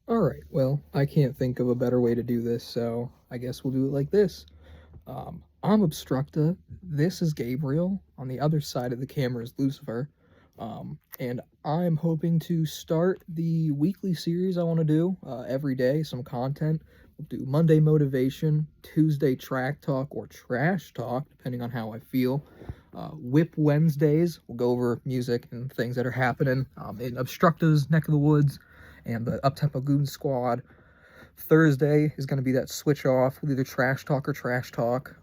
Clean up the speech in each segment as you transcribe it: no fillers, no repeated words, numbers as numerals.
Alright, well, I can't think of a better way to do this, so I guess we'll do it like this. I'm AbstructA, this is Gabriel, on the other side of the camera is Lucifer, and I'm hoping to start the weekly series I want to do every day, some content. We'll do Monday motivation, Tuesday track talk or trash talk, depending on how I feel. Whip Wednesdays, we'll go over music and things that are happening in AbstructA's neck of the woods and the Uptempo Goon Squad. Thursday is going to be that switch off with either trash talk or trash talk,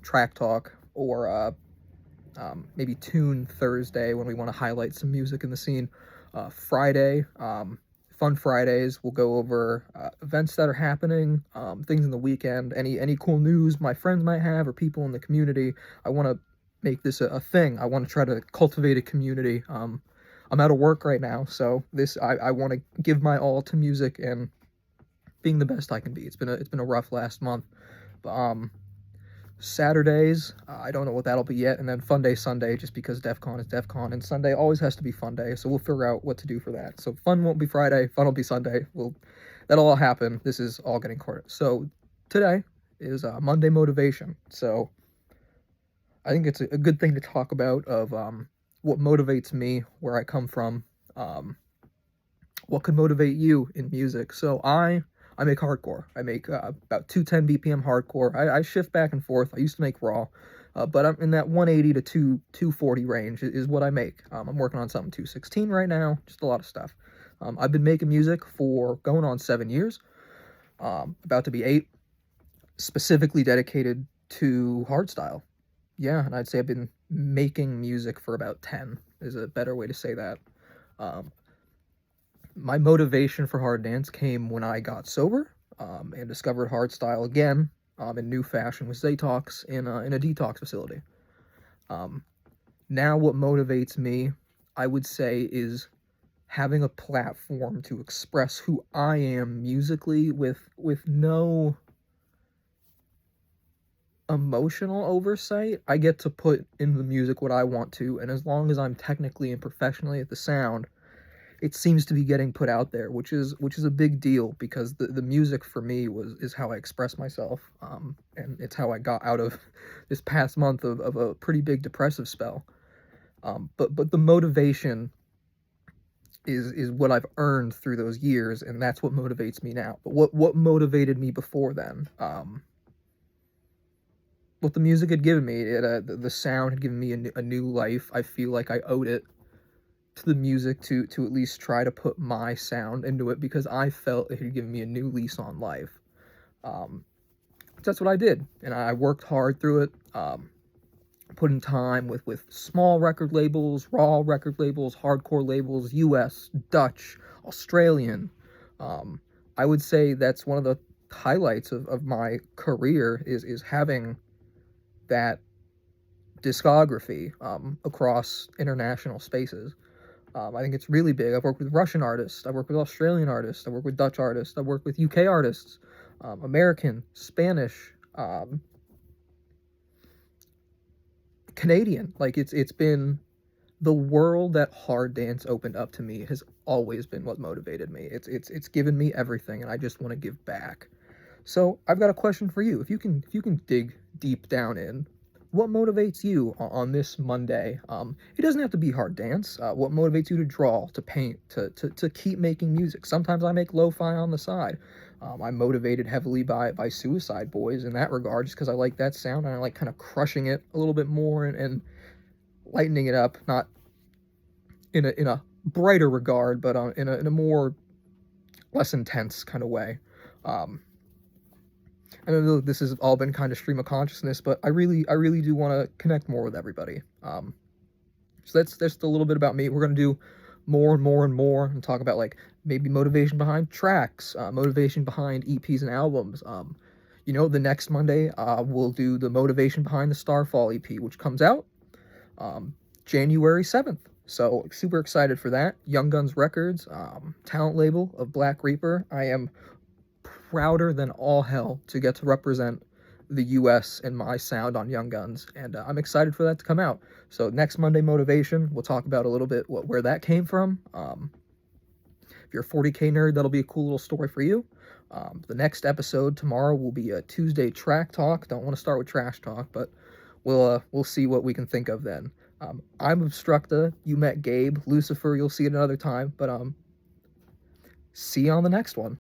track talk, or maybe Tune Thursday when we want to highlight some music in the scene. Friday, Fun Fridays, we'll go over events that are happening, things in the weekend, any cool news my friends might have or people in the community. I want to make this a thing. I want to try to cultivate a community. I'm out of work right now, so I want to give my all to music and being the best I can be. It's been a rough last month, but Saturdays, I don't know what that'll be yet, and then Fun Day Sunday, just because DEF CON is DEF CON, and Sunday always has to be Fun Day, so we'll figure out what to do for that. So fun won't be Friday, fun will be Sunday. That'll all happen. This is all getting recorded. So today is Monday motivation. So I think it's a good thing to talk about of what motivates me, where I come from, what could motivate you in music. So I make hardcore. I make about 210 BPM hardcore. I shift back and forth. I used to make raw, but I'm in that 180 to 240 range is what I make. I'm working on something 216 right now, just a lot of stuff. I've been making music for going on 7 years, about to be 8, specifically dedicated to hardstyle. Yeah, and I'd say I've been making music for about 10 is a better way to say that. My motivation for hard dance came when I got sober and discovered hardstyle again in new fashion with Zatox in a detox facility. Now what motivates me, I would say, is having a platform to express who I am musically with no emotional oversight. I get to put in the music what I want to, and as long as I'm technically and professionally at the sound, it seems to be getting put out there, which is a big deal, because the music for me is how I express myself, and it's how I got out of this past month of a pretty big depressive spell. But the motivation is what I've earned through those years, and that's what motivates me now. But what motivated me before then? What the music had given me, the sound had given me a new life. I feel like I owed it to the music to at least try to put my sound into it, because I felt it had given me a new lease on life. That's what I did, and I worked hard through it. Put in time with small record labels, raw record labels, hardcore labels, US, Dutch, Australian. I would say that's one of the highlights of my career is having that discography across international spaces. I think it's really big. I've worked with Russian artists, I work with Australian artists, I work with Dutch artists, I work with UK artists, American, Spanish, Canadian. Like it's been the world that hard dance opened up to me has always been what motivated me. It's given me everything, and I just want to give back. So I've got a question for you. If you can dig deep down in, what motivates you on this Monday? It doesn't have to be hard dance. What motivates you to draw, to paint, to keep making music? Sometimes I make lo-fi on the side. I'm motivated heavily by Suicide Boys in that regard, just because I like that sound, and I like kind of crushing it a little bit more and lightening it up, not in a brighter regard, but in a more less intense kind of way. I know this has all been kind of stream of consciousness, but I really do want to connect more with everybody. So that's just a little bit about me. We're gonna do more and more and more, and talk about like maybe motivation behind tracks, motivation behind EPs and albums. The next Monday we'll do the motivation behind the Starfall EP, which comes out January 7th. So super excited for that. Young Guns Records, talent label of Black Reaper. I am prouder than all hell to get to represent the US and my sound on Young Guns, and I'm excited for that to come out. So next Monday motivation, we'll talk about a little bit where that came from. If you're a 40K nerd, that'll be a cool little story for you. The next episode tomorrow will be a Tuesday track talk. Don't want to start with trash talk, but we'll see what we can think of then. I'm AbstructA. You met Gabe. Lucifer, you'll see it another time, but see you on the next one.